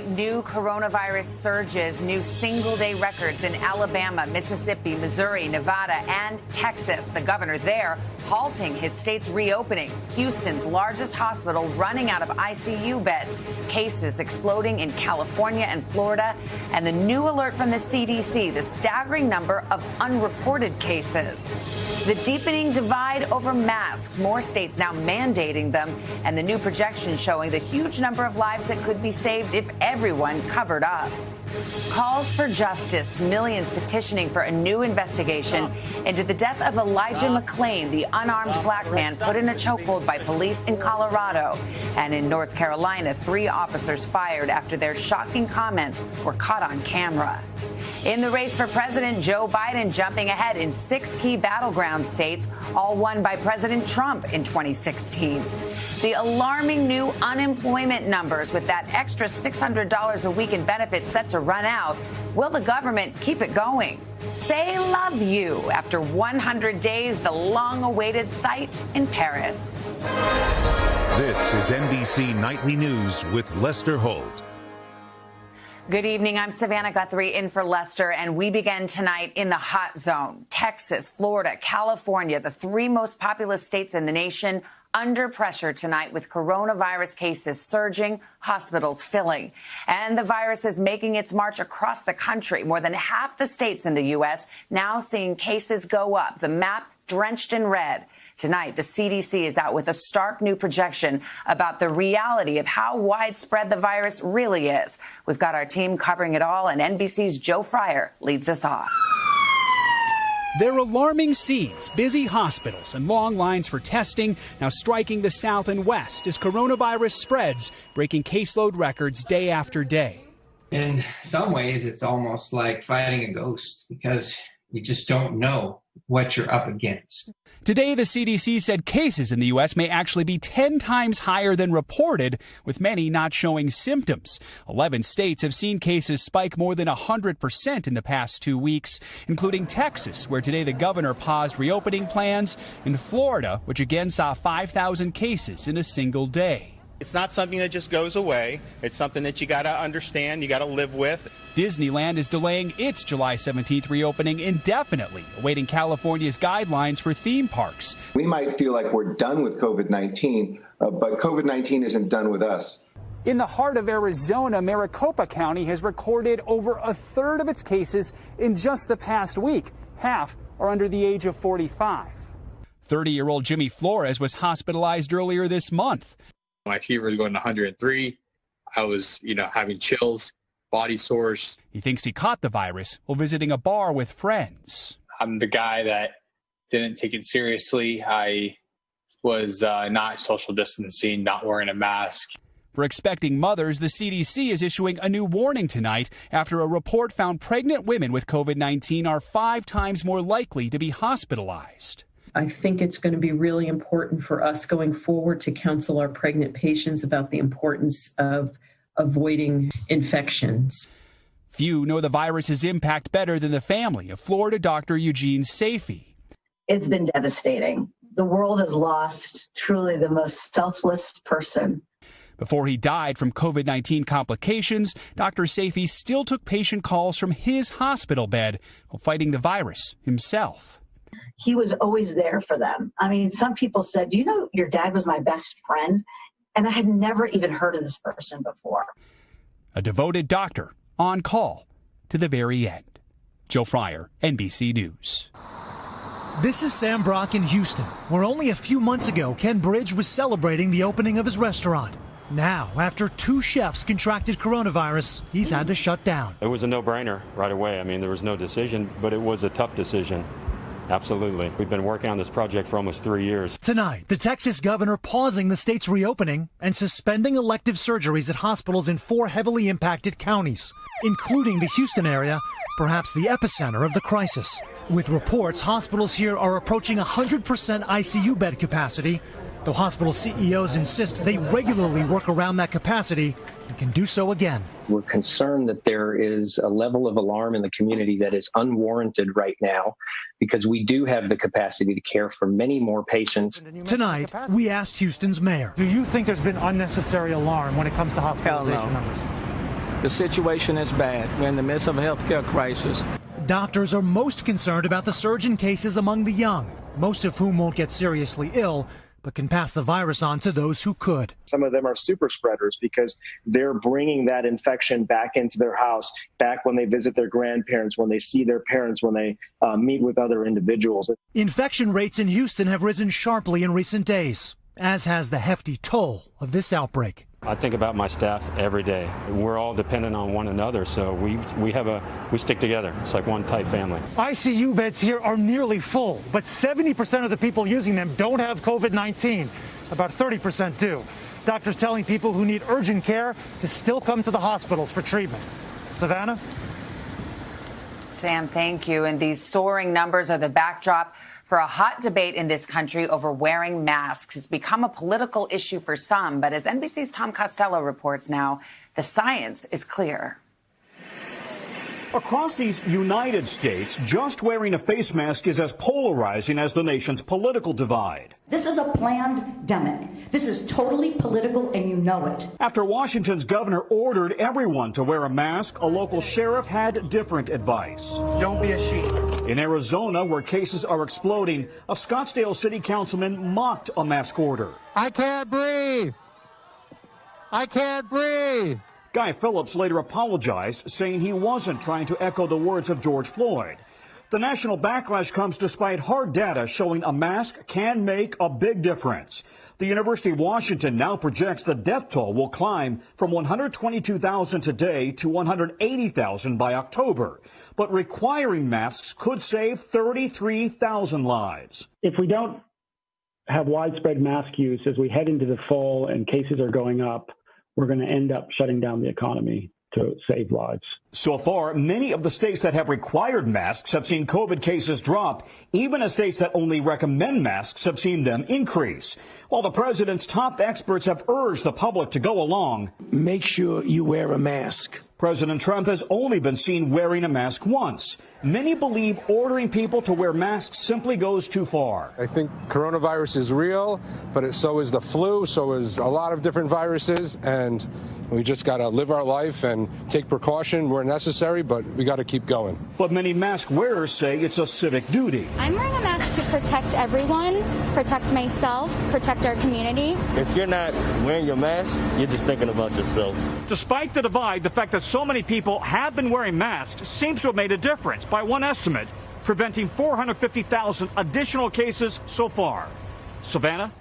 New coronavirus surges, new single-day records in Alabama, Mississippi, Missouri, Nevada, and Texas. The governor there halting his state's reopening. Houston's largest hospital running out of ICU beds. Cases exploding in California and Florida. And the new alert from the CDC, the staggering number of unreported cases. The deepening divide over masks, more states now mandating them, and the new projection showing the huge number of lives that could be saved if everyone covered up. Calls for justice, millions petitioning for a new investigation into the death of Elijah McClain, the unarmed black man put in a chokehold by police in Colorado. And in North Carolina, 3 officers fired after their shocking comments were caught on camera. In the race for president, Joe Biden jumping ahead in 6 key battleground states, all won by President Trump in 2016. The alarming new unemployment numbers with that extra $600 a week in benefits set to run out. Will the government keep it going? Say love you after 100 days, the long-awaited sight in Paris. This is NBC Nightly News with Lester Holt. Good evening. I'm Savannah Guthrie in for Lester, and we begin tonight in the hot zone. Texas, Florida, California, the 3 most populous states in the nation under pressure tonight with coronavirus cases surging, hospitals filling. And the virus is making its march across the country. More than half the states in the U.S. now seeing cases go up, the map drenched in red. Tonight, the CDC is out with a stark new projection about the reality of how widespread the virus really is. We've got our team covering it all, and NBC's Joe Fryer leads us off. They're alarming scenes, busy hospitals and long lines for testing now striking the South and West as coronavirus spreads, breaking caseload records day after day. In some ways, it's almost like fighting a ghost because you just don't know what you're up against. Today, the CDC said cases in the U.S. may actually be 10 times higher than reported, with many not showing symptoms. 11 states have seen cases spike more than 100% in the past 2 weeks, including Texas, where today the governor paused reopening plans, and Florida, which again saw 5,000 cases in a single day. It's not something that just goes away. It's something that you got to understand, you got to live with. Disneyland is delaying its July 17th reopening indefinitely, awaiting California's guidelines for theme parks. We might feel like we're done with COVID-19, but COVID-19 isn't done with us. In the heart of Arizona, Maricopa County has recorded over 1/3 of its cases in just the past week. Half are under the age of 45. 30-year-old Jimmy Flores was hospitalized earlier this month. My fever was going to 103. I was, having chills, body sores. He thinks he caught the virus while visiting a bar with friends. I'm the guy that didn't take it seriously. I was not social distancing, not wearing a mask. For expecting mothers, the CDC is issuing a new warning tonight after a report found pregnant women with COVID-19 are 5 times more likely to be hospitalized. I think it's going to be really important for us going forward to counsel our pregnant patients about the importance of avoiding infections. Few know the virus's impact better than the family of Florida Dr. Eugene Safey. It's been devastating. The world has lost truly the most selfless person. Before he died from COVID-19 complications, Dr. Safey still took patient calls from his hospital bed while fighting the virus himself. He was always there for them. I mean, some people said, "Do you know your dad was my best friend?" And I had never even heard of this person before. A devoted doctor on call to the very end. Joe Fryer, NBC News. This is Sam Brock in Houston, where only a few months ago Ken Bridge was celebrating the opening of his restaurant. Now, after 2 chefs contracted coronavirus, he's had to shut down. It was a no-brainer right away. I mean, there was no decision, but it was a tough decision. Absolutely. We've been working on this project for almost 3 years. Tonight, the Texas governor pausing the state's reopening and suspending elective surgeries at hospitals in 4 heavily impacted counties, including the Houston area, perhaps the epicenter of the crisis. With reports, hospitals here are approaching 100% ICU bed capacity, though hospital CEOs insist they regularly work around that capacity and can do so again. We're concerned that there is a level of alarm in the community that is unwarranted right now because we do have the capacity to care for many more patients. Tonight, we asked Houston's mayor. Do you think there's been unnecessary alarm when it comes to hospitalization numbers? The situation is bad. We're in the midst of a healthcare crisis. Doctors are most concerned about the surge in cases among the young, most of whom won't get seriously ill, but can pass the virus on to those who could. Some of them are super spreaders because they're bringing that infection back into their house, back when they visit their grandparents, when they see their parents, when they meet with other individuals. Infection rates in Houston have risen sharply in recent days, as has the hefty toll of this outbreak. I think about my staff every day. We're all dependent on one another, so we stick together. It's like one tight family. ICU beds here are nearly full, but 70% of the people using them don't have COVID-19. About 30% do. Doctors telling people who need urgent care to still come to the hospitals for treatment. Savannah? Sam, thank you. And these soaring numbers are the backdrop for a hot debate in this country over wearing masks. It's become a political issue for some, but as NBC's Tom Costello reports now, the science is clear. Across these United States, just wearing a face mask is as polarizing as the nation's political divide. This is a plandemic. This is totally political, and you know it. After Washington's governor ordered everyone to wear a mask, a local sheriff had different advice. Don't be a sheep. In Arizona, where cases are exploding, a Scottsdale city councilman mocked a mask order. I can't breathe. I can't breathe. Guy Phillips later apologized, saying he wasn't trying to echo the words of George Floyd. The national backlash comes despite hard data showing a mask can make a big difference. The University of Washington now projects the death toll will climb from 122,000 today to 180,000 by October. But requiring masks could save 33,000 lives. If we don't have widespread mask use as we head into the fall and cases are going up, we're going to end up shutting down the economy to save lives. So far, many of the states that have required masks have seen COVID cases drop, even as states that only recommend masks have seen them increase. While the president's top experts have urged the public to go along, make sure you wear a mask. President Trump has only been seen wearing a mask once. Many believe ordering people to wear masks simply goes too far. I think coronavirus is real, but so is the flu, so is a lot of different viruses, and we just got to live our life and take precaution where necessary, but we got to keep going. But many mask wearers say it's a civic duty. I'm wearing a mask to protect everyone, protect myself, protect our community. If you're not wearing your mask, you're just thinking about yourself. Despite the divide, the fact that so many people have been wearing masks seems to have made a difference. By one estimate, preventing 450,000 additional cases so far. Savannah?